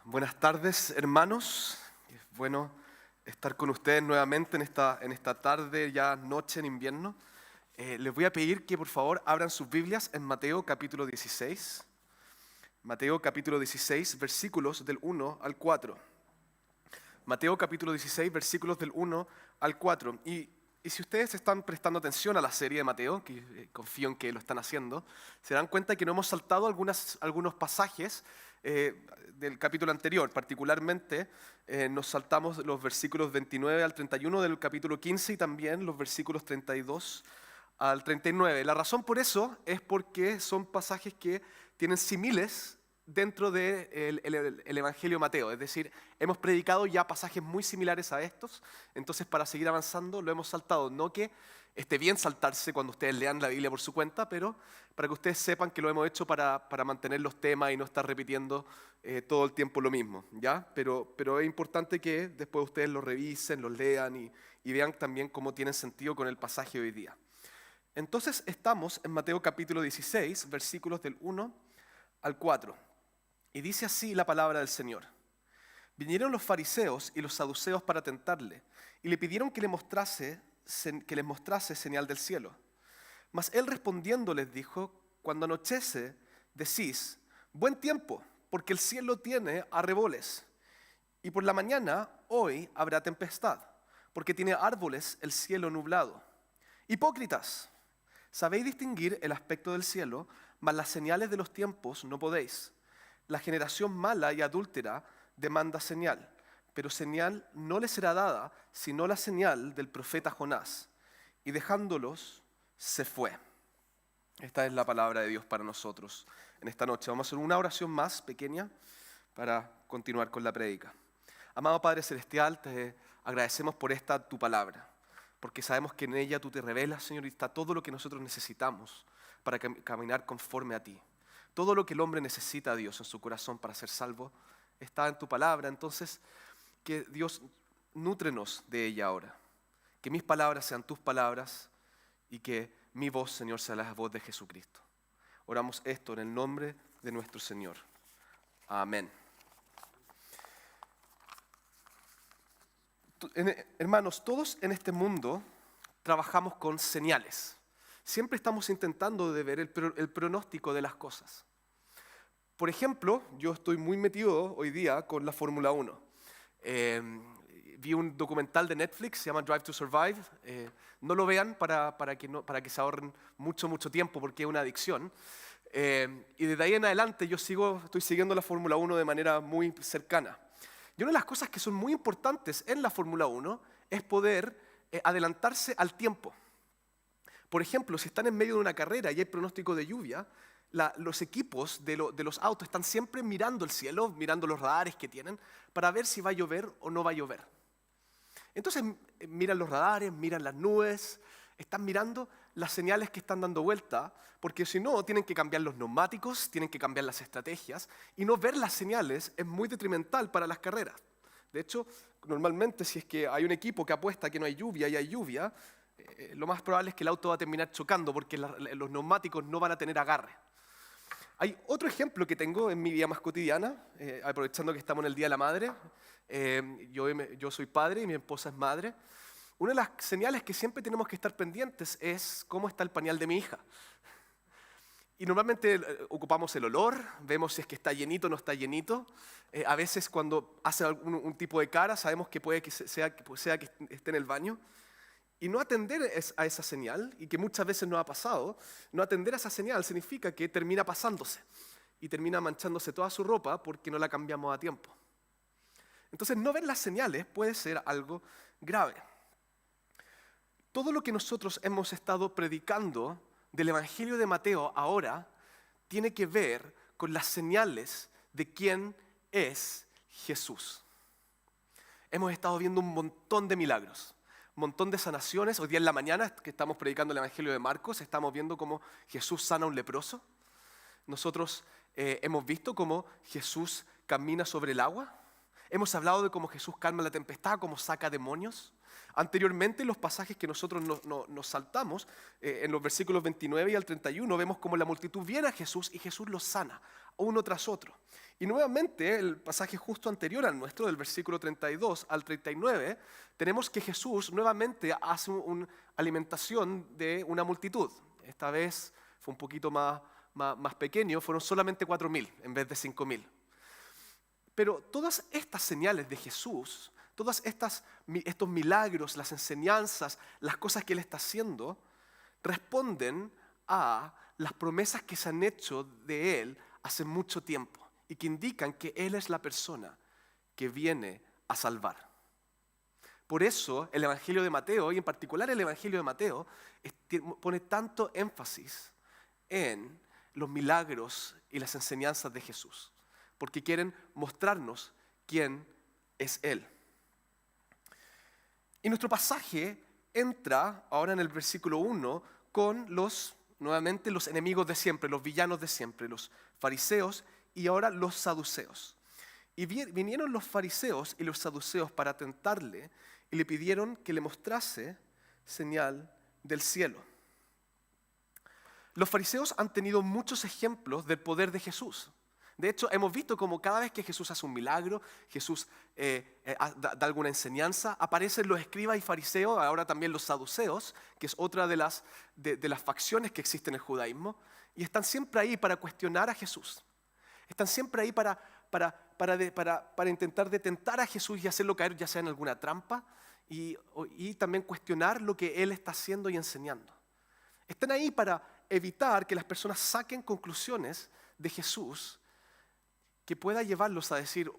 Buenas tardes, hermanos. Es bueno estar con ustedes nuevamente en esta tarde, ya noche en invierno. Les voy a pedir que por favor abran sus Biblias en Mateo capítulo 16. Mateo capítulo 16, versículos del 1 al 4. Mateo capítulo 16, versículos del 1 al 4. Y si ustedes están prestando atención a la serie de Mateo, que confío en que lo están haciendo, se dan cuenta que no hemos saltado algunos pasajes del capítulo anterior. Particularmente nos saltamos los versículos 29 al 31 del capítulo 15 y también los versículos 32 al 39. La razón por eso es porque son pasajes que tienen símiles dentro del Evangelio de Mateo. Es decir, hemos predicado ya pasajes muy similares a estos, entonces para seguir avanzando lo hemos saltado. No que esté bien saltarse cuando ustedes lean la Biblia por su cuenta, pero para que ustedes sepan que lo hemos hecho para mantener los temas y no estar repitiendo todo el tiempo lo mismo, ¿ya? Pero es importante que después ustedes lo revisen, lo lean y vean también cómo tienen sentido con el pasaje de hoy día. Entonces estamos en Mateo capítulo 16, versículos del 1 al 4. Y dice así la palabra del Señor. Vinieron los fariseos y los saduceos para tentarle, y le pidieron que les mostrase señal del cielo. Mas él respondiendo les dijo: cuando anochece, decís, buen tiempo, porque el cielo tiene arreboles. Y por la mañana, hoy habrá tempestad, porque tiene árboles el cielo nublado. Hipócritas, sabéis distinguir el aspecto del cielo, mas las señales de los tiempos no podéis. La generación mala y adúltera demanda señal, pero señal no le será dada, sino la señal del profeta Jonás. Y dejándolos, se fue. Esta es la palabra de Dios para nosotros en esta noche. Vamos a hacer una oración más pequeña para continuar con la prédica. Amado Padre Celestial, te agradecemos por esta tu palabra, porque sabemos que en ella tú te revelas, Señor, y está todo lo que nosotros necesitamos para caminar conforme a ti. Todo lo que el hombre necesita, Dios, en su corazón para ser salvo, está en tu palabra. Entonces, que Dios, nútrenos de ella ahora. Que mis palabras sean tus palabras y que mi voz, Señor, sea la voz de Jesucristo. Oramos esto en el nombre de nuestro Señor. Amén. Hermanos, todos en este mundo trabajamos con señales. Siempre estamos intentando de ver el pronóstico de las cosas. Por ejemplo, yo estoy muy metido hoy día con la Fórmula 1. Vi un documental de Netflix, se llama Drive to Survive. No lo vean para que se ahorren mucho tiempo, porque es una adicción. Y desde ahí en adelante yo estoy siguiendo la Fórmula 1 de manera muy cercana. Y una de las cosas que son muy importantes en la Fórmula 1 es poder adelantarse al tiempo. Por ejemplo, si están en medio de una carrera y hay pronóstico de lluvia, los equipos de los autos están siempre mirando el cielo, mirando los radares que tienen, para ver si va a llover o no va a llover. Entonces miran los radares, miran las nubes, están mirando las señales que están dando vuelta, porque si no, tienen que cambiar los neumáticos, tienen que cambiar las estrategias, y no ver las señales es muy detrimental para las carreras. De hecho, normalmente si es que hay un equipo que apuesta que no hay lluvia y hay lluvia, lo más probable es que el auto va a terminar chocando porque los neumáticos no van a tener agarre. Hay otro ejemplo que tengo en mi vida más cotidiana, aprovechando que estamos en el Día de la Madre. Yo soy padre y mi esposa es madre. Una de las señales que siempre tenemos que estar pendientes es cómo está el pañal de mi hija. Y normalmente ocupamos el olor, vemos si es que está llenito o no está llenito. A veces cuando hace un tipo de cara sabemos que puede que sea que esté en el baño. Y no atender a esa señal, y que muchas veces nos ha pasado, no atender a esa señal significa que termina pasándose y termina manchándose toda su ropa porque no la cambiamos a tiempo. Entonces, no ver las señales puede ser algo grave. Todo lo que nosotros hemos estado predicando del Evangelio de Mateo ahora tiene que ver con las señales de quién es Jesús. Hemos estado viendo un montón de milagros. Un montón de sanaciones. Hoy día en la mañana que estamos predicando el Evangelio de Marcos, estamos viendo cómo Jesús sana a un leproso. Nosotros hemos visto cómo Jesús camina sobre el agua. Hemos hablado de cómo Jesús calma la tempestad, cómo saca demonios. Anteriormente, en los pasajes que nosotros nos saltamos, en los versículos 29 y al 31, vemos cómo la multitud viene a Jesús y Jesús los sana, uno tras otro. Y nuevamente, el pasaje justo anterior al nuestro, del versículo 32 al 39, tenemos que Jesús nuevamente hace una alimentación de una multitud. Esta vez fue un poquito más pequeño, fueron solamente 4.000 en vez de 5.000. Pero todas estas señales de Jesús, todos estos milagros, las enseñanzas, las cosas que Él está haciendo, responden a las promesas que se han hecho de Él hace mucho tiempo y que indican que Él es la persona que viene a salvar. Por eso el Evangelio de Mateo, y en particular el Evangelio de Mateo, pone tanto énfasis en los milagros y las enseñanzas de Jesús, porque quieren mostrarnos quién es Él. Y nuestro pasaje entra ahora en el versículo 1 con nuevamente los enemigos de siempre, los villanos de siempre, los fariseos y ahora los saduceos. Y vinieron los fariseos y los saduceos para tentarle y le pidieron que le mostrase señal del cielo. Los fariseos han tenido muchos ejemplos del poder de Jesús. De hecho, hemos visto como cada vez que Jesús hace un milagro, Jesús da alguna enseñanza, aparecen los escribas y fariseos, ahora también los saduceos, que es otra de las facciones que existen en el judaísmo, y están siempre ahí para cuestionar a Jesús. Están siempre ahí para intentar detentar a Jesús y hacerlo caer ya sea en alguna trampa y también cuestionar lo que Él está haciendo y enseñando. Están ahí para evitar que las personas saquen conclusiones de Jesús que pueda llevarlos a decir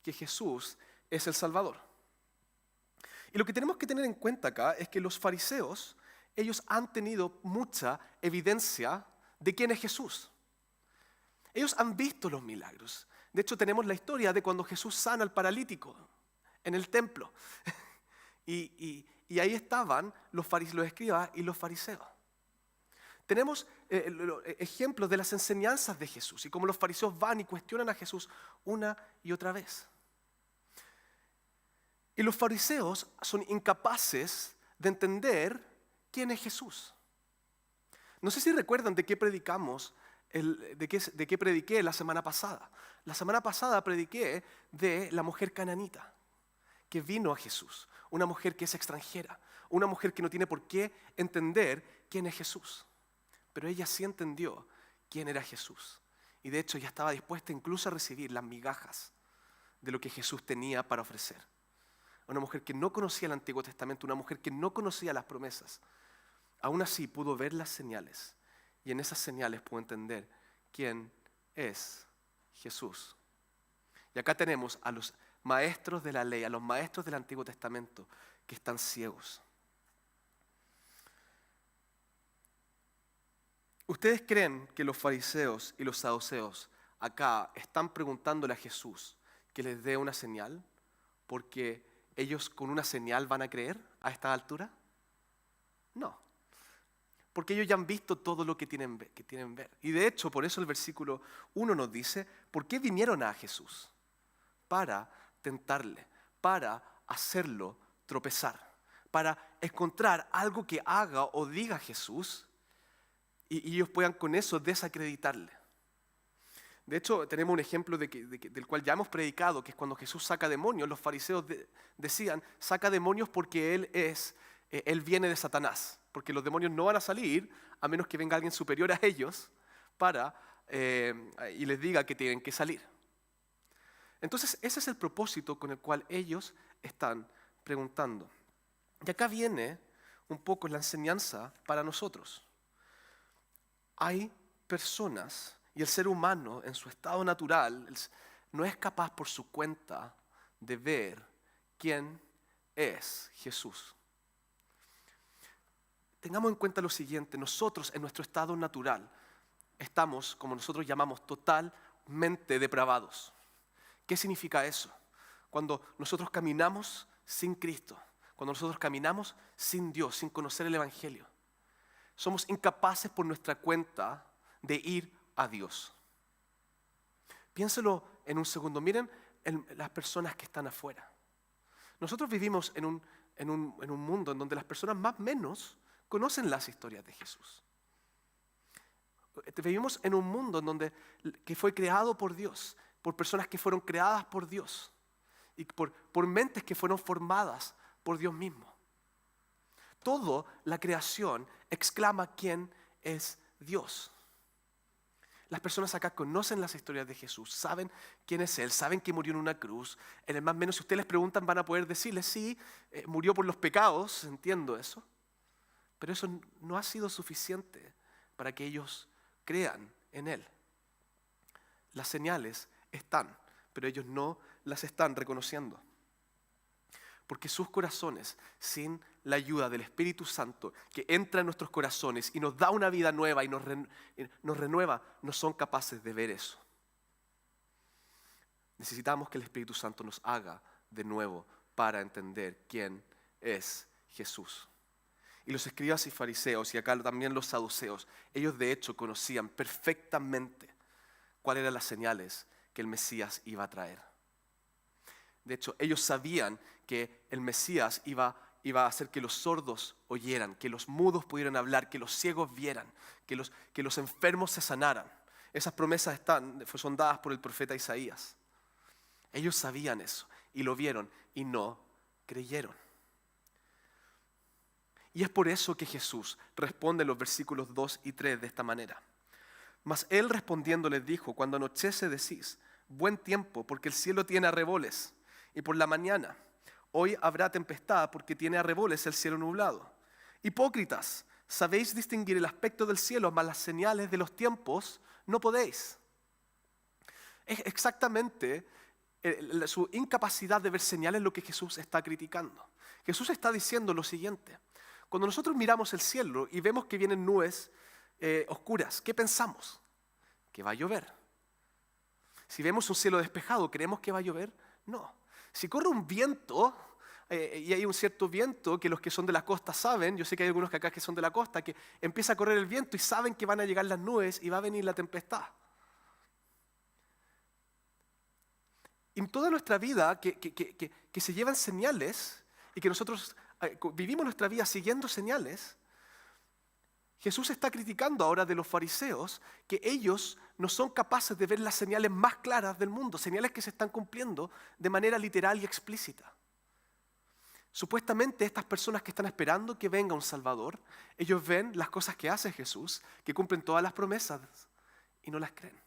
que Jesús es el Salvador. Y lo que tenemos que tener en cuenta acá es que los fariseos, ellos han tenido mucha evidencia de quién es Jesús. Ellos han visto los milagros. De hecho, tenemos la historia de cuando Jesús sana al paralítico en el templo. Y ahí estaban los escribas y los fariseos. Tenemos ejemplos de las enseñanzas de Jesús y cómo los fariseos van y cuestionan a Jesús una y otra vez. Y los fariseos son incapaces de entender quién es Jesús. No sé si recuerdan de qué predicamos, de qué prediqué la semana pasada. La semana pasada prediqué de la mujer cananita que vino a Jesús, una mujer que es extranjera, una mujer que no tiene por qué entender quién es Jesús. Pero ella sí entendió quién era Jesús. Y de hecho ya estaba dispuesta incluso a recibir las migajas de lo que Jesús tenía para ofrecer. Una mujer que no conocía el Antiguo Testamento, una mujer que no conocía las promesas. Aún así pudo ver las señales. Y en esas señales pudo entender quién es Jesús. Y acá tenemos a los maestros de la ley, a los maestros del Antiguo Testamento que están ciegos. ¿Ustedes creen que los fariseos y los saduceos acá están preguntándole a Jesús que les dé una señal? Porque ellos con una señal van a creer a esta altura. No. Porque ellos ya han visto todo lo que tienen ver. Y de hecho, por eso el versículo 1 nos dice, ¿por qué vinieron a Jesús? Para tentarle, para hacerlo tropezar, para encontrar algo que haga o diga Jesús y ellos puedan con eso desacreditarle. De hecho, tenemos un ejemplo del cual ya hemos predicado, que es cuando Jesús saca demonios. Los fariseos decían, saca demonios porque Él viene de Satanás, porque los demonios no van a salir a menos que venga alguien superior a ellos y les diga que tienen que salir. Entonces, ese es el propósito con el cual ellos están preguntando. Y acá viene un poco la enseñanza para nosotros. Hay personas, y el ser humano en su estado natural no es capaz por su cuenta de ver quién es Jesús. Tengamos en cuenta lo siguiente, nosotros en nuestro estado natural estamos, como nosotros llamamos, totalmente depravados. ¿Qué significa eso? Cuando nosotros caminamos sin Cristo, cuando nosotros caminamos sin Dios, sin conocer el Evangelio, somos incapaces por nuestra cuenta de ir a Dios. Piénselo en un segundo. Miren las personas que están afuera. Nosotros vivimos en un mundo en donde las personas más o menos conocen las historias de Jesús. Vivimos en un mundo en que fue creado por Dios, por personas que fueron creadas por Dios y por mentes que fueron formadas por Dios mismo. Toda la creación exclama quién es Dios. Las personas acá conocen las historias de Jesús, saben quién es Él, saben que murió en una cruz. En el más menos, si ustedes les preguntan, van a poder decirles, sí, murió por los pecados, entiendo eso. Pero eso no ha sido suficiente para que ellos crean en Él. Las señales están, pero ellos no las están reconociendo. Porque sus corazones, sin la ayuda del Espíritu Santo, que entra en nuestros corazones y nos da una vida nueva y nos renueva, no son capaces de ver eso. Necesitamos que el Espíritu Santo nos haga de nuevo para entender quién es Jesús. Y los escribas y fariseos, y acá también los saduceos, ellos de hecho conocían perfectamente cuáles eran las señales que el Mesías iba a traer. De hecho, ellos sabían que el Mesías iba a hacer que los sordos oyeran, que los mudos pudieran hablar, que los ciegos vieran, que los enfermos se sanaran. Esas promesas son dadas por el profeta Isaías. Ellos sabían eso y lo vieron y no creyeron. Y es por eso que Jesús responde en los versículos 2 y 3 de esta manera. Mas él respondiendo les dijo, cuando anochece decís, buen tiempo, porque el cielo tiene arreboles, y por la mañana, hoy habrá tempestad, porque tiene arreboles el cielo nublado. Hipócritas, sabéis distinguir el aspecto del cielo, mas las señales de los tiempos no podéis. Es exactamente su incapacidad de ver señales lo que Jesús está criticando. Jesús está diciendo lo siguiente. Cuando nosotros miramos el cielo y vemos que vienen nubes oscuras, ¿qué pensamos? Que va a llover. Si vemos un cielo despejado, ¿creemos que va a llover? No. Si corre un viento, y hay un cierto viento que los que son de la costa saben, yo sé que hay algunos que acá que son de la costa, que empieza a correr el viento y saben que van a llegar las nubes y va a venir la tempestad. En toda nuestra vida que se llevan señales y que nosotros vivimos nuestra vida siguiendo señales, Jesús está criticando ahora de los fariseos que ellos no son capaces de ver las señales más claras del mundo, señales que se están cumpliendo de manera literal y explícita. Supuestamente estas personas que están esperando que venga un Salvador, ellos ven las cosas que hace Jesús, que cumplen todas las promesas y no las creen.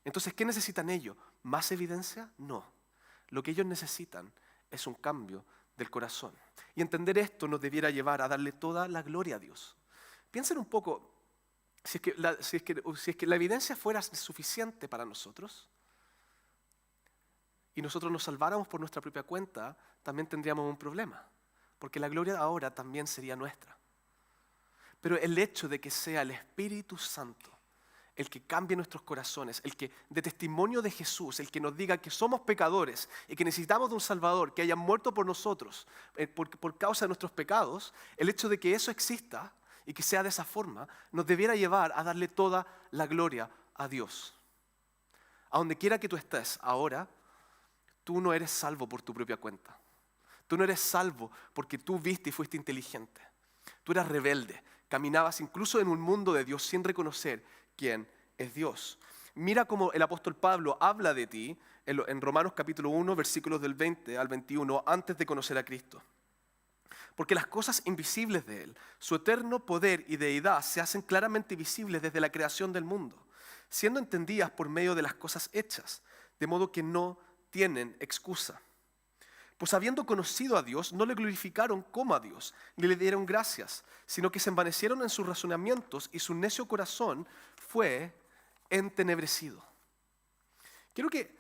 Entonces, ¿qué necesitan ellos? ¿Más evidencia? No. Lo que ellos necesitan es un cambio del corazón. Y entender esto nos debiera llevar a darle toda la gloria a Dios. Piensen un poco, si es que la evidencia fuera suficiente para nosotros y nosotros nos salváramos por nuestra propia cuenta, también tendríamos un problema, porque la gloria ahora también sería nuestra. Pero el hecho de que sea el Espíritu Santo el que cambie nuestros corazones, el que dé testimonio de Jesús, el que nos diga que somos pecadores y que necesitamos de un Salvador que haya muerto por nosotros por causa de nuestros pecados, el hecho de que eso exista y que sea de esa forma, nos debiera llevar a darle toda la gloria a Dios. A donde quiera que tú estés ahora, tú no eres salvo por tu propia cuenta. Tú no eres salvo porque tú viste y fuiste inteligente. Tú eras rebelde, caminabas incluso en un mundo de Dios sin reconocer quién es Dios. Mira cómo el apóstol Pablo habla de ti en Romanos capítulo 1, versículos del 20 al 21, antes de conocer a Cristo. Porque las cosas invisibles de Él, su eterno poder y deidad, se hacen claramente visibles desde la creación del mundo, siendo entendidas por medio de las cosas hechas, de modo que no tienen excusa. Pues habiendo conocido a Dios, no le glorificaron como a Dios, ni le dieron gracias, sino que se envanecieron en sus razonamientos y su necio corazón fue entenebrecido. Quiero que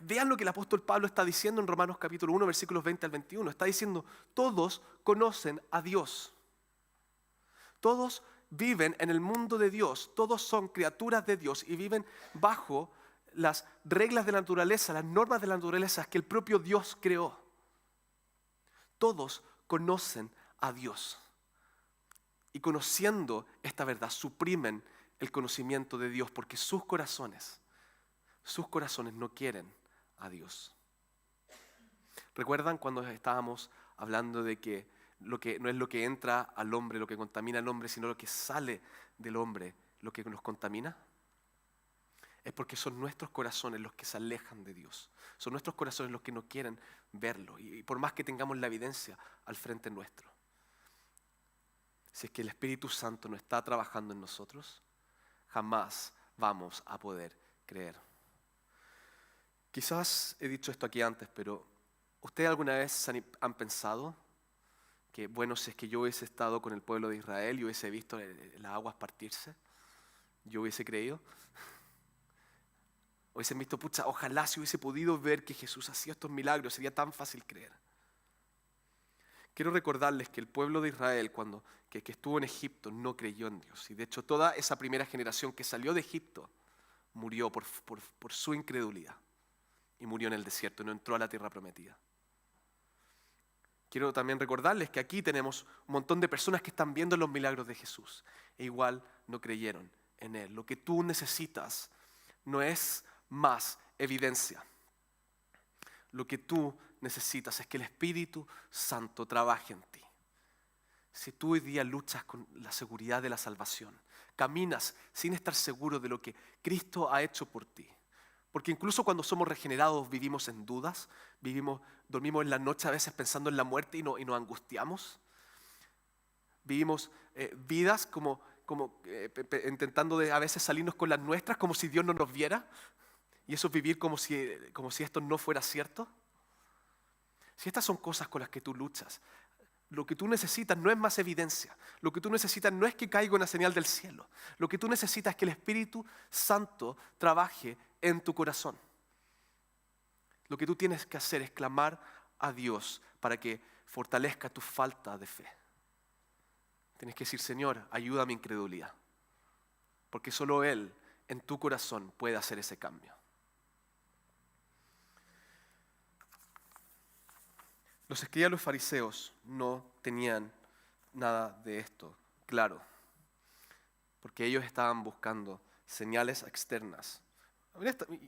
vean lo que el apóstol Pablo está diciendo en Romanos capítulo 1, versículos 20 al 21. Está diciendo, todos conocen a Dios. Todos viven en el mundo de Dios, todos son criaturas de Dios y viven bajo las reglas de la naturaleza, las normas de la naturaleza que el propio Dios creó. Todos conocen a Dios. Y conociendo esta verdad, suprimen el conocimiento de Dios porque sus corazones no quieren a Dios. ¿Recuerdan cuando estábamos hablando de que no es lo que entra al hombre lo que contamina al hombre, sino lo que sale del hombre lo que nos contamina? es porque son nuestros corazones los que se alejan de Dios. Son nuestros corazones los que no quieren verlo. Y por más que tengamos la evidencia al frente nuestro, si es que el Espíritu Santo no está trabajando en nosotros, jamás vamos a poder creer. Quizás he dicho esto aquí antes, pero ¿ustedes alguna vez han pensado que, bueno, si es que yo hubiese estado con el pueblo de Israel y hubiese visto las aguas partirse, yo hubiese creído? Hubiesen visto, pucha, ojalá si hubiese podido ver que Jesús hacía estos milagros, sería tan fácil creer. Quiero recordarles que el pueblo de Israel, que estuvo en Egipto, no creyó en Dios. Y de hecho toda esa primera generación que salió de Egipto murió por su incredulidad. Y murió en el desierto, no entró a la tierra prometida. Quiero también recordarles que aquí tenemos un montón de personas que están viendo los milagros de Jesús e igual no creyeron en Él. Lo que tú necesitas no es más evidencia. Lo que tú necesitas es que el Espíritu Santo trabaje en ti. Si tú hoy día luchas con la seguridad de la salvación, caminas sin estar seguro de lo que Cristo ha hecho por ti, porque incluso cuando somos regenerados vivimos en dudas, dormimos en la noche a veces pensando en la muerte y nos angustiamos. Vivimos vidas como intentando a veces salirnos con las nuestras, como si Dios no nos viera. Y eso es vivir como si esto no fuera cierto. Si estas son cosas con las que tú luchas, lo que tú necesitas no es más evidencia. Lo que tú necesitas no es que caiga una señal del cielo. Lo que tú necesitas es que el Espíritu Santo trabaje en tu corazón. Lo que tú tienes que hacer es clamar a Dios para que fortalezca tu falta de fe. Tienes que decir, Señor, ayuda a mi incredulidad. Porque solo Él en tu corazón puede hacer ese cambio. Los escribas y los fariseos no tenían nada de esto claro, porque ellos estaban buscando señales externas.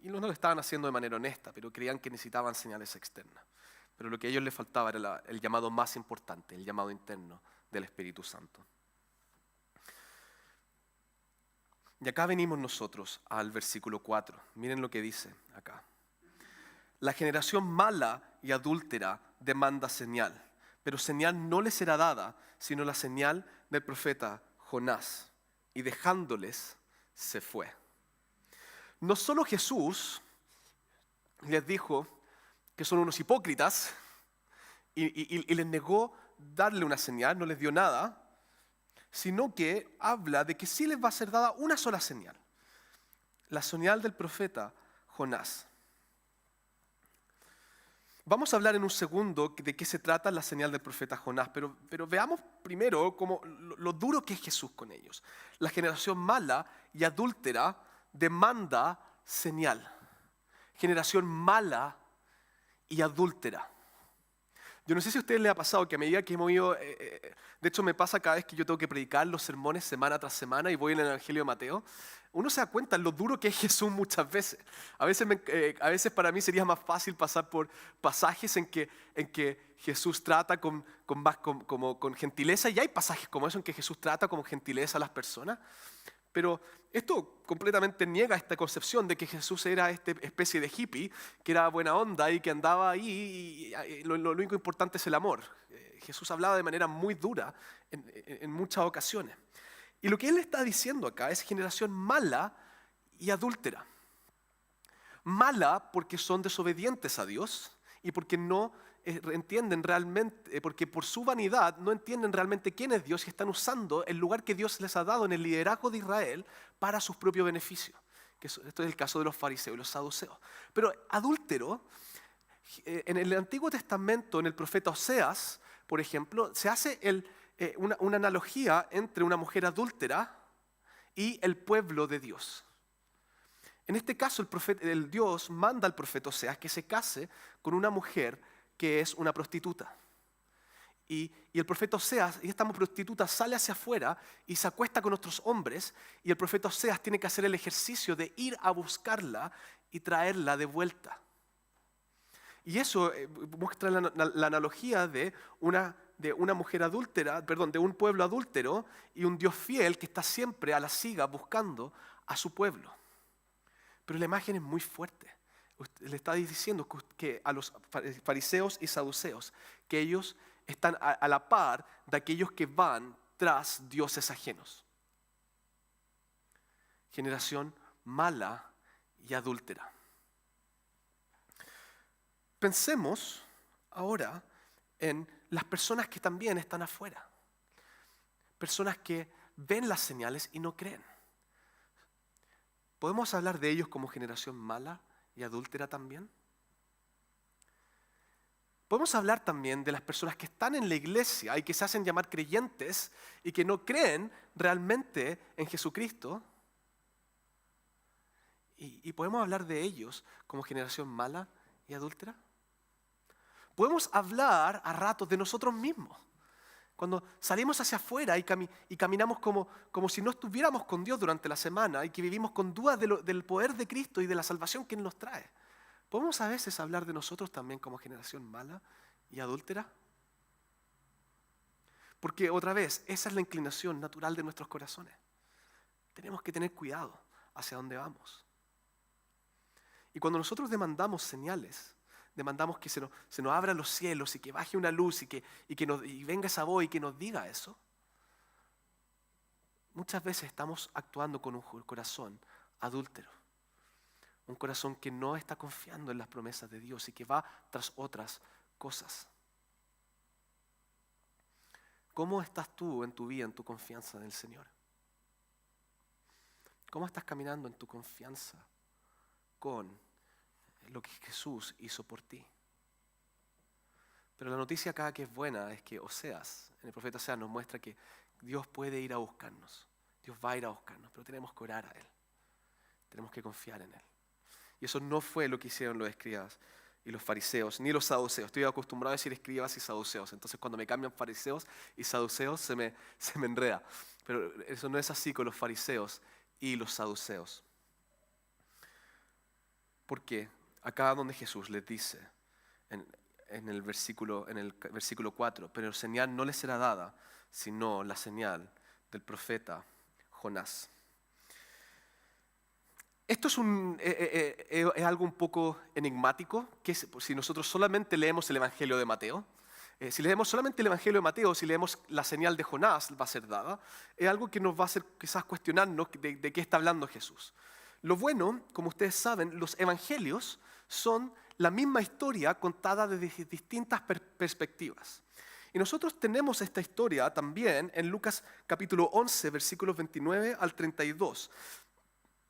Y no lo estaban haciendo de manera honesta, pero creían que necesitaban señales externas. Pero lo que a ellos les faltaba era el llamado más importante, el llamado interno del Espíritu Santo. Y acá venimos nosotros al versículo 4. Miren lo que dice acá. La generación mala y adúltera demanda señal, pero señal no les será dada, sino la señal del profeta Jonás. Y dejándoles, se fue. No solo Jesús les dijo que son unos hipócritas y les negó darle una señal, no les dio nada, sino que habla de que sí les va a ser dada una sola señal. La señal del profeta Jonás. Vamos a hablar en un segundo de qué se trata la señal del profeta Jonás, pero veamos primero lo duro que es Jesús con ellos. La generación mala y adúltera demanda señal. Generación mala y adúltera. Yo no sé si a ustedes les ha pasado que a medida que hemos ido, de hecho me pasa cada vez que yo tengo que predicar los sermones semana tras semana y voy en el Evangelio de Mateo, uno se da cuenta de lo duro que es Jesús muchas veces. A veces para mí sería más fácil pasar por pasajes en que Jesús trata con gentileza, y hay pasajes como eso en que Jesús trata con gentileza a las personas. Pero esto completamente niega esta concepción de que Jesús era esta especie de hippie, que era buena onda y que andaba ahí y lo único importante es el amor. Jesús hablaba de manera muy dura en muchas ocasiones. Y lo que él está diciendo acá es generación mala y adúltera. Mala porque son desobedientes a Dios y porque no entienden realmente, porque por su vanidad no entienden realmente quién es Dios y están usando el lugar que Dios les ha dado en el liderazgo de Israel para sus propios beneficios. Esto es el caso de los fariseos y los saduceos. Pero adúltero, en el Antiguo Testamento, en el profeta Oseas, por ejemplo, se hace una analogía entre una mujer adúltera y el pueblo de Dios. En este caso, el Dios manda al profeta Oseas que se case con una mujer que es una prostituta. Y el profeta Oseas, y esta prostituta sale hacia afuera y se acuesta con otros hombres, y el profeta Oseas tiene que hacer el ejercicio de ir a buscarla y traerla de vuelta. Y eso muestra la analogía de una mujer adúltera, de un pueblo adúltero y un Dios fiel que está siempre a la siga buscando a su pueblo. Pero la imagen es muy fuerte. Le está diciendo que a los fariseos y saduceos, que ellos están a la par de aquellos que van tras dioses ajenos. Generación mala y adúltera. Pensemos ahora en las personas que también están afuera. Personas que ven las señales y no creen. ¿Podemos hablar de ellos como generación mala y adúltera también? Podemos hablar también de las personas que están en la iglesia y que se hacen llamar creyentes y que no creen realmente en Jesucristo. Y podemos hablar de ellos como generación mala y adúltera. Podemos hablar a ratos de nosotros mismos. Cuando salimos hacia afuera y caminamos como si no estuviéramos con Dios durante la semana y que vivimos con dudas del poder de Cristo y de la salvación que Él nos trae. ¿Podemos a veces hablar de nosotros también como generación mala y adúltera? Porque otra vez, esa es la inclinación natural de nuestros corazones. Tenemos que tener cuidado hacia dónde vamos. Y cuando nosotros demandamos señales, demandamos que se nos abran los cielos y que baje una luz y venga esa voz y que nos diga eso, muchas veces estamos actuando con un corazón adúltero. Un corazón que no está confiando en las promesas de Dios y que va tras otras cosas. ¿Cómo estás tú en tu vida, en tu confianza en el Señor? ¿Cómo estás caminando en tu confianza con lo que Jesús hizo por ti? Pero la noticia acá que es buena es que Oseas, el profeta Oseas nos muestra que Dios puede ir a buscarnos. Dios va a ir a buscarnos, pero tenemos que orar a Él. Tenemos que confiar en Él. Y eso no fue lo que hicieron los escribas y los fariseos, ni los saduceos. Estoy acostumbrado a decir escribas y saduceos. Entonces cuando me cambian fariseos y saduceos se me enreda. Pero eso no es así con los fariseos y los saduceos. Porque acá donde Jesús les dice en el versículo 4, pero señal no les será dada, sino la señal del profeta Jonás. Esto es algo un poco enigmático, que si nosotros solamente leemos el Evangelio de Mateo, si leemos solamente el Evangelio de Mateo, si leemos la señal de Jonás va a ser dada, es algo que nos va a hacer quizás cuestionarnos de qué está hablando Jesús. Lo bueno, como ustedes saben, los evangelios son la misma historia contada desde distintas perspectivas. Y nosotros tenemos esta historia también en Lucas capítulo 11, versículos 29 al 32.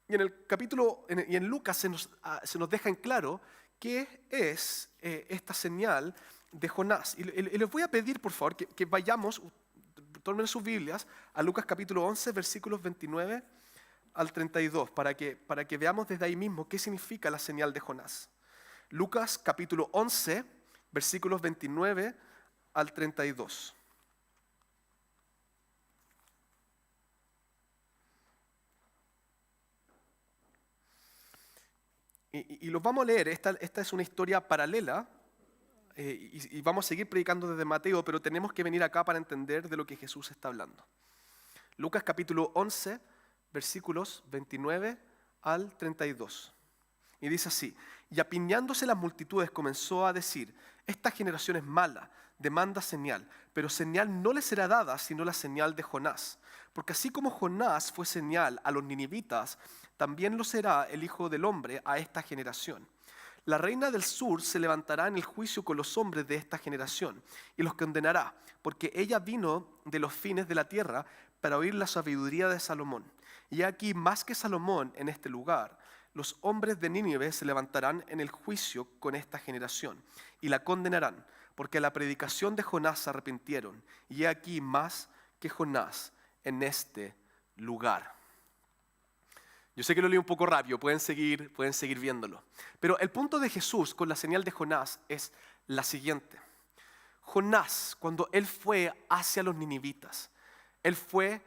Y en Lucas se nos deja en claro qué es esta señal de Jonás. Y les voy a pedir, por favor, que vayamos, tomen sus Biblias, a Lucas capítulo 11, versículos 29 al 32, para que veamos desde ahí mismo qué significa la señal de Jonás. Lucas capítulo 11, versículos 29 al 32. Y los vamos a leer. Esta es una historia paralela y vamos a seguir predicando desde Mateo, pero tenemos que venir acá para entender de lo que Jesús está hablando. Lucas capítulo 11, versículos 29 al 32. Y dice así: y apiñándose las multitudes comenzó a decir: esta generación es mala, demanda señal, pero señal no le será dada sino la señal de Jonás. Porque así como Jonás fue señal a los ninivitas, también lo será el Hijo del Hombre a esta generación. La reina del sur se levantará en el juicio con los hombres de esta generación y los condenará, porque ella vino de los fines de la tierra para oír la sabiduría de Salomón. Y aquí, más que Salomón en este lugar, los hombres de Nínive se levantarán en el juicio con esta generación y la condenarán, porque a la predicación de Jonás se arrepintieron. Y aquí, más que Jonás en este lugar. Yo sé que lo leí un poco rápido, pueden seguir viéndolo. Pero el punto de Jesús con la señal de Jonás es la siguiente. Jonás, cuando él fue hacia los ninivitas, él fue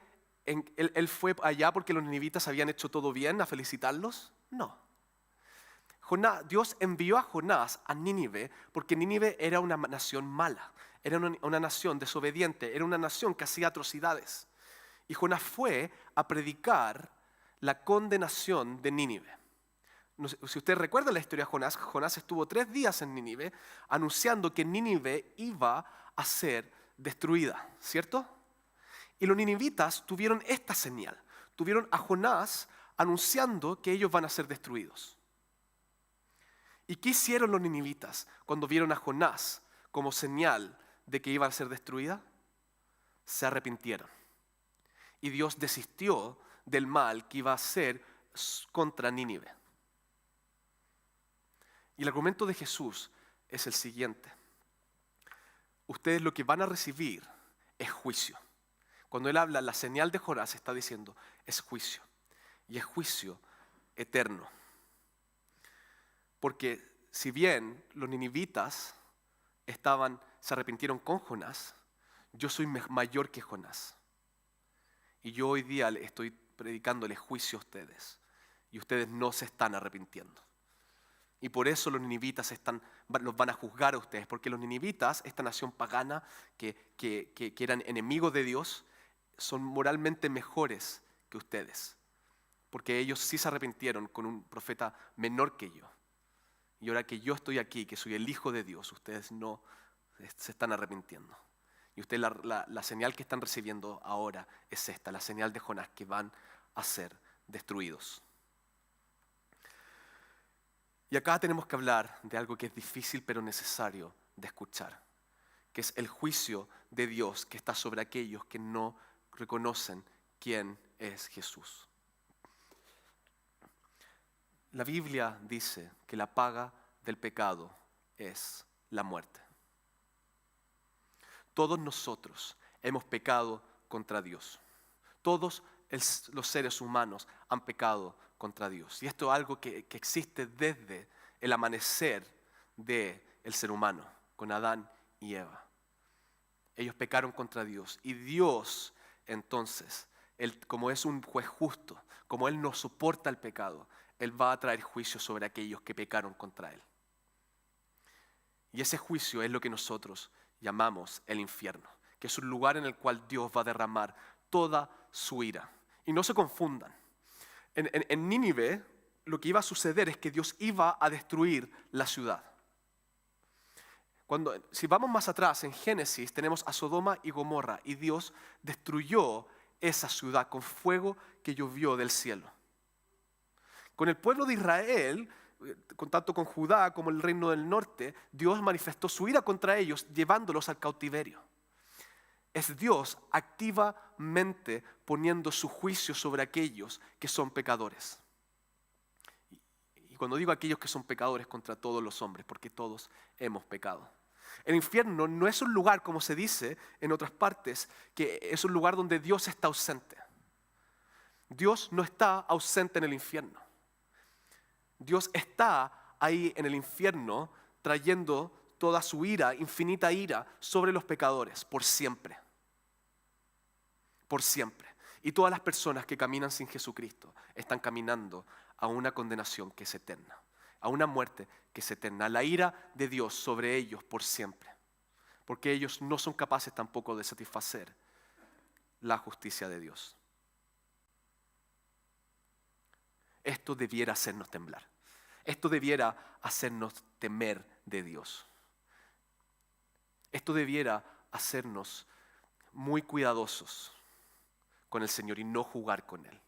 allá porque los ninivitas habían hecho todo bien a felicitarlos. No. Dios envió a Jonás a Nínive porque Nínive era una nación mala, era una nación desobediente, era una nación que hacía atrocidades. Y Jonás fue a predicar la condenación de Nínive. No sé, si ustedes recuerdan la historia de Jonás, Jonás estuvo 3 días en Nínive anunciando que Nínive iba a ser destruida, ¿cierto? Y los ninivitas tuvieron esta señal. Tuvieron a Jonás anunciando que ellos van a ser destruidos. ¿Y qué hicieron los ninivitas cuando vieron a Jonás como señal de que iba a ser destruida? Se arrepintieron. Y Dios desistió del mal que iba a hacer contra Nínive. Y el argumento de Jesús es el siguiente. Ustedes lo que van a recibir es juicio. Cuando Él habla, la señal de Jonás está diciendo, es juicio. Y es juicio eterno. Porque si bien los ninivitas se arrepintieron con Jonás, yo soy mayor que Jonás. Y yo hoy día estoy predicándoles juicio a ustedes. Y ustedes no se están arrepintiendo. Y por eso los ninivitas los van a juzgar a ustedes. Porque los ninivitas, esta nación pagana que eran enemigos de Dios, son moralmente mejores que ustedes. Porque ellos sí se arrepintieron con un profeta menor que yo. Y ahora que yo estoy aquí, que soy el Hijo de Dios, ustedes no se están arrepintiendo. Y ustedes la señal que están recibiendo ahora es esta, la señal de Jonás, que van a ser destruidos. Y acá tenemos que hablar de algo que es difícil pero necesario de escuchar, que es el juicio de Dios que está sobre aquellos que no reconocen quién es Jesús. La Biblia dice que la paga del pecado es la muerte. Todos nosotros hemos pecado contra Dios. Todos los seres humanos han pecado contra Dios. Y esto es algo que existe desde el amanecer del ser humano, con Adán y Eva. Ellos pecaron contra Dios. Y Dios, entonces, como es un juez justo, como Él no soporta el pecado, Él va a traer juicio sobre aquellos que pecaron contra Él. Y ese juicio es lo que nosotros llamamos el infierno, que es un lugar en el cual Dios va a derramar toda su ira. Y no se confundan. En Nínive lo que iba a suceder es que Dios iba a destruir la ciudad. Si vamos más atrás, en Génesis tenemos a Sodoma y Gomorra y Dios destruyó esa ciudad con fuego que llovió del cielo. Con el pueblo de Israel, tanto con Judá como el reino del norte, Dios manifestó su ira contra ellos llevándolos al cautiverio. Es Dios activamente poniendo su juicio sobre aquellos que son pecadores. Y cuando digo aquellos que son pecadores, contra todos los hombres, porque todos hemos pecado. El infierno no es un lugar, como se dice en otras partes, que es un lugar donde Dios está ausente. Dios no está ausente en el infierno. Dios está ahí en el infierno trayendo toda su ira, infinita ira, sobre los pecadores, por siempre. Por siempre. Y todas las personas que caminan sin Jesucristo están caminando a una condenación que es eterna, a una muerte que es eterna, a la ira de Dios sobre ellos por siempre, porque ellos no son capaces tampoco de satisfacer la justicia de Dios. Esto debiera hacernos temblar. Esto debiera hacernos temer de Dios. Esto debiera hacernos muy cuidadosos con el Señor y no jugar con Él.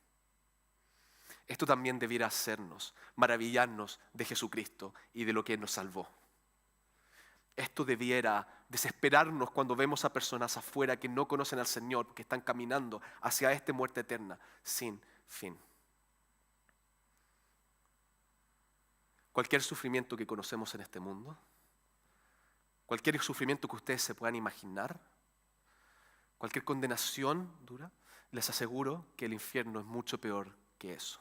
Esto también debiera hacernos maravillarnos de Jesucristo y de lo que Él nos salvó. Esto debiera desesperarnos cuando vemos a personas afuera que no conocen al Señor, que están caminando hacia esta muerte eterna sin fin. Cualquier sufrimiento que conocemos en este mundo, cualquier sufrimiento que ustedes se puedan imaginar, cualquier condenación dura, les aseguro que el infierno es mucho peor que eso.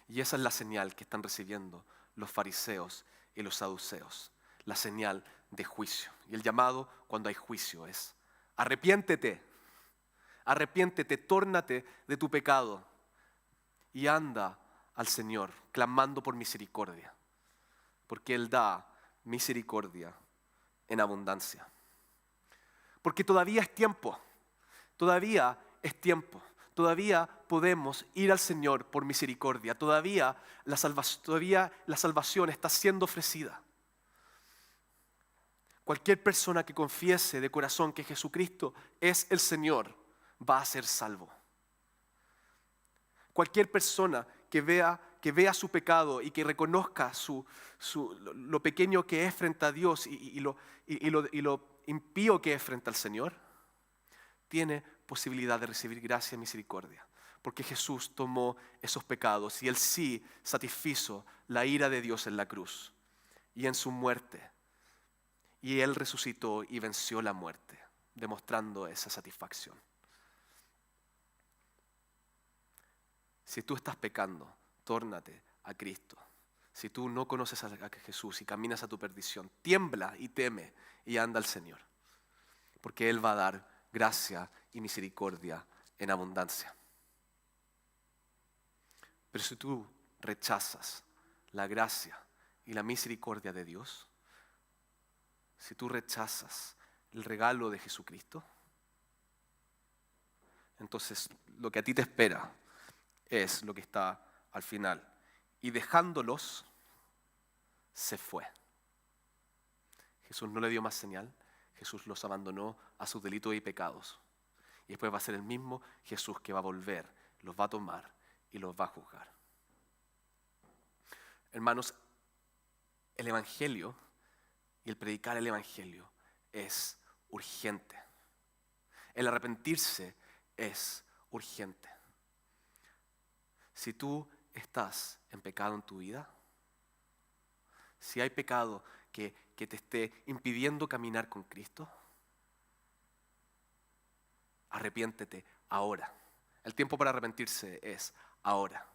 Y esa es la señal que están recibiendo los fariseos y los saduceos, la señal de juicio. Y el llamado cuando hay juicio es: arrepiéntete, arrepiéntete, tórnate de tu pecado y anda al Señor clamando por misericordia, porque Él da misericordia en abundancia. Porque todavía es tiempo, todavía es tiempo. Todavía podemos ir al Señor por misericordia. Todavía la salvación está siendo ofrecida. Cualquier persona que confiese de corazón que Jesucristo es el Señor va a ser salvo. Cualquier persona que vea su pecado y que reconozca lo pequeño que es frente a Dios y lo impío que es frente al Señor, tiene posibilidad de recibir gracia y misericordia. Porque Jesús tomó esos pecados y Él sí satisfizo la ira de Dios en la cruz y en su muerte. Y Él resucitó y venció la muerte, demostrando esa satisfacción. Si tú estás pecando, tórnate a Cristo. Si tú no conoces a Jesús y caminas a tu perdición, tiembla y teme y anda al Señor. Porque Él va a dar gracia y misericordia en abundancia. Pero si tú rechazas la gracia y la misericordia de Dios, si tú rechazas el regalo de Jesucristo, entonces lo que a ti te espera es lo que está al final. Y dejándolos, se fue. Jesús no le dio más señal. Jesús los abandonó a sus delitos y pecados. Y después va a ser el mismo Jesús que va a volver, los va a tomar y los va a juzgar. Hermanos, el Evangelio y el predicar el Evangelio es urgente. El arrepentirse es urgente. Si tú estás en pecado en tu vida, si hay pecado que te esté impidiendo caminar con Cristo, arrepiéntete ahora. El tiempo para arrepentirse es ahora.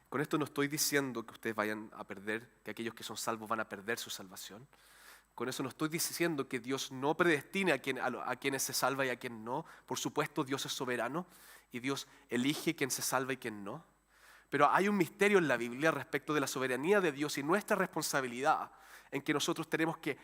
Con esto no estoy diciendo que ustedes vayan a perder, que aquellos que son salvos van a perder su salvación. Con eso no estoy diciendo que Dios no predestine a quienes se salva y a quien no. Por supuesto, Dios es soberano y Dios elige quién se salva y quién no. Pero hay un misterio en la Biblia respecto de la soberanía de Dios y nuestra responsabilidad en que nosotros tenemos que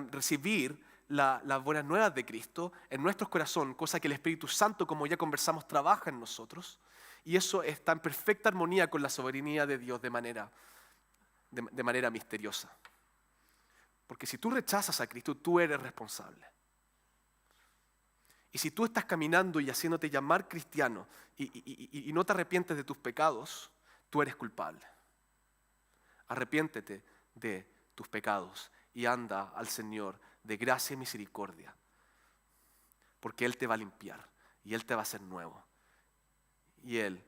recibir las buenas nuevas de Cristo en nuestros corazones, cosa que el Espíritu Santo, como ya conversamos, trabaja en nosotros. Y eso está en perfecta armonía con la soberanía de Dios de manera misteriosa. Porque si tú rechazas a Cristo, tú eres responsable. Y si tú estás caminando y haciéndote llamar cristiano y no te arrepientes de tus pecados, tú eres culpable. Arrepiéntete de tus pecados y anda al Señor de gracia y misericordia. Porque Él te va a limpiar y Él te va a hacer nuevo. Y Él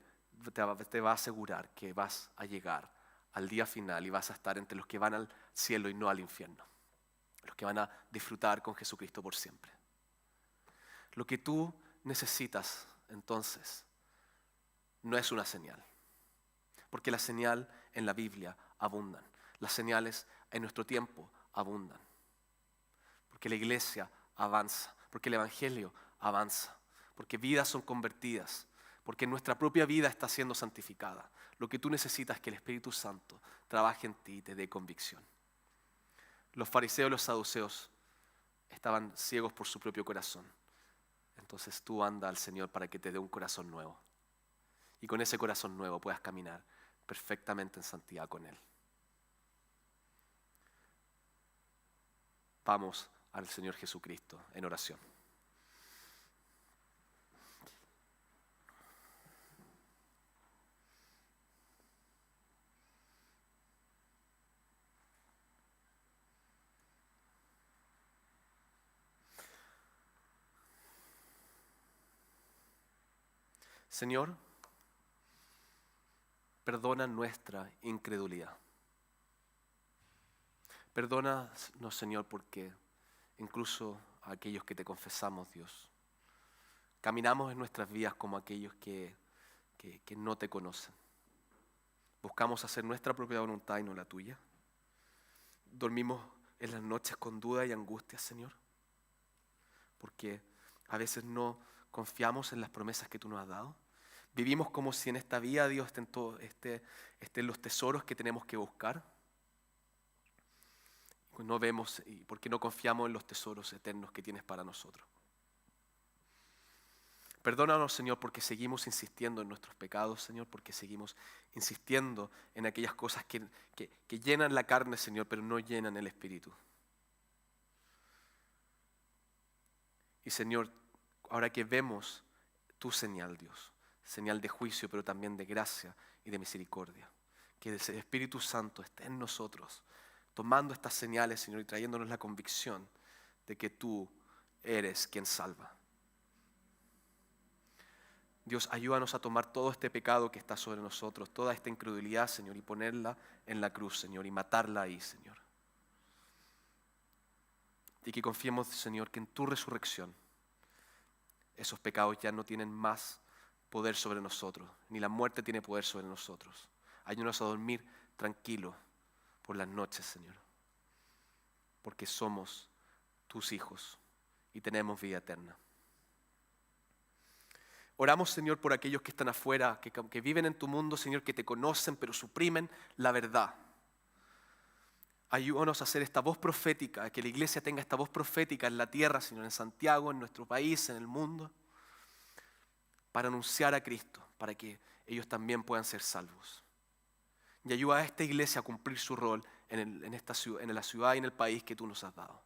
te va a asegurar que vas a llegar al día final y vas a estar entre los que van al cielo y no al infierno. Los que van a disfrutar con Jesucristo por siempre. Lo que tú necesitas, entonces, no es una señal. Porque las señales en la Biblia abundan. Las señales en nuestro tiempo abundan. Porque la iglesia avanza. Porque el evangelio avanza. Porque vidas son convertidas. Porque nuestra propia vida está siendo santificada. Lo que tú necesitas es que el Espíritu Santo trabaje en ti y te dé convicción. Los fariseos y los saduceos estaban ciegos por su propio corazón. Entonces tú anda al Señor para que te dé un corazón nuevo. Y con ese corazón nuevo puedas caminar perfectamente en santidad con Él. Vamos al Señor Jesucristo en oración. Señor, perdona nuestra incredulidad. Perdónanos, Señor, porque incluso a aquellos que te confesamos, Dios, caminamos en nuestras vidas como aquellos que no te conocen. Buscamos hacer nuestra propia voluntad y no la tuya. Dormimos en las noches con duda y angustia, Señor, porque a veces no confiamos en las promesas que tú nos has dado. Vivimos como si en esta vida, Dios, estén los tesoros que tenemos que buscar. No vemos porque no confiamos en los tesoros eternos que tienes para nosotros. Perdónanos, Señor, porque seguimos insistiendo en nuestros pecados, Señor, porque seguimos insistiendo en aquellas cosas que llenan la carne, Señor, pero no llenan el espíritu. Y, Señor, ahora que vemos tu señal, Dios, señal de juicio, pero también de gracia y de misericordia, que el Espíritu Santo esté en nosotros, tomando estas señales, Señor, y trayéndonos la convicción de que tú eres quien salva. Dios, ayúdanos a tomar todo este pecado que está sobre nosotros, toda esta incredulidad, Señor, y ponerla en la cruz, Señor, y matarla ahí, Señor. Y que confiemos, Señor, que en tu resurrección esos pecados ya no tienen más poder sobre nosotros, ni la muerte tiene poder sobre nosotros. Ayúdanos a dormir tranquilo por las noches, Señor, porque somos tus hijos y tenemos vida eterna. Oramos, Señor, por aquellos que están afuera, que viven en tu mundo, Señor, que te conocen, pero suprimen la verdad. Ayúdanos a hacer esta voz profética, que la iglesia tenga esta voz profética en la tierra, Señor, en Santiago, en nuestro país, en el mundo, para anunciar a Cristo, para que ellos también puedan ser salvos. Y ayuda a esta iglesia a cumplir su rol en la ciudad y en el país que tú nos has dado.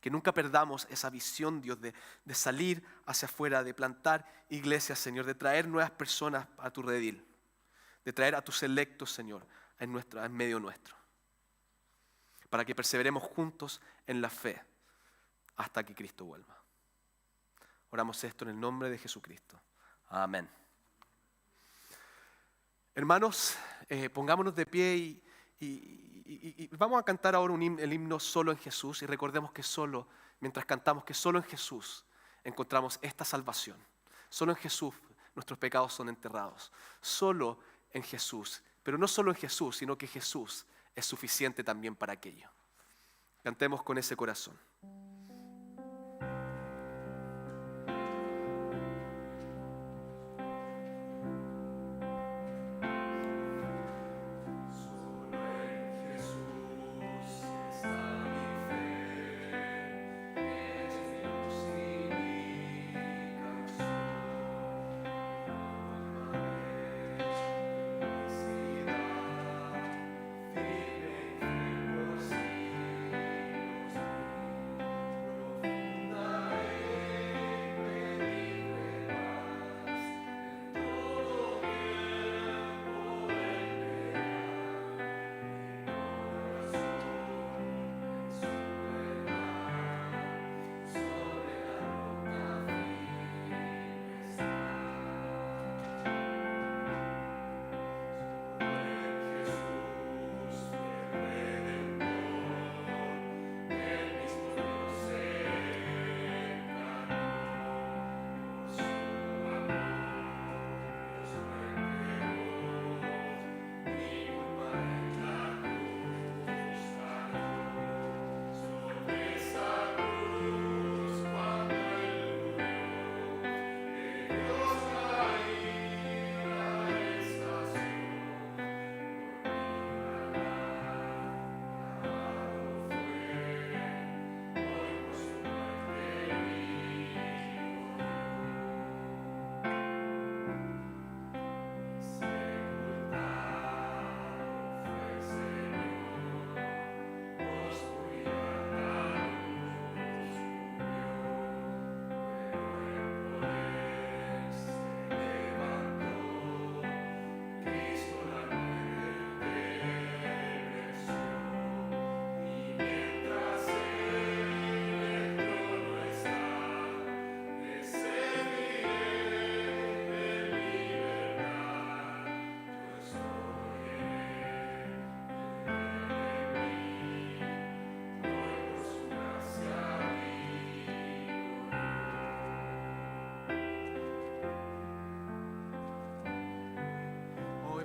Que nunca perdamos esa visión, Dios, de salir hacia afuera, de plantar iglesias, Señor, de traer nuevas personas a tu redil, de traer a tus electos, Señor, en medio nuestro, para que perseveremos juntos en la fe hasta que Cristo vuelva. Oramos esto en el nombre de Jesucristo. Amén. Hermanos, pongámonos de pie y vamos a cantar ahora el himno Solo en Jesús, y recordemos que mientras cantamos, que solo en Jesús encontramos esta salvación. Solo en Jesús nuestros pecados son enterrados. Solo en Jesús, pero no solo en Jesús, sino que Jesús es suficiente también para aquello. Cantemos con ese corazón.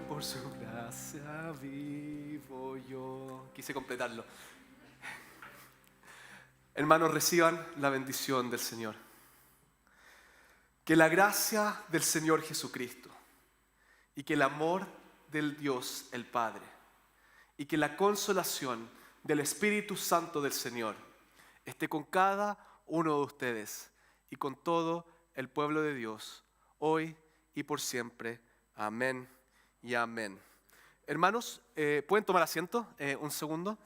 Por su gracia vivo yo. Quise completarlo. Hermanos, reciban la bendición del Señor. Que la gracia del Señor Jesucristo y que el amor del Dios el Padre y que la consolación del Espíritu Santo del Señor esté con cada uno de ustedes y con todo el pueblo de Dios hoy y por siempre. Amén y amén. Hermanos, ¿pueden tomar asiento un segundo?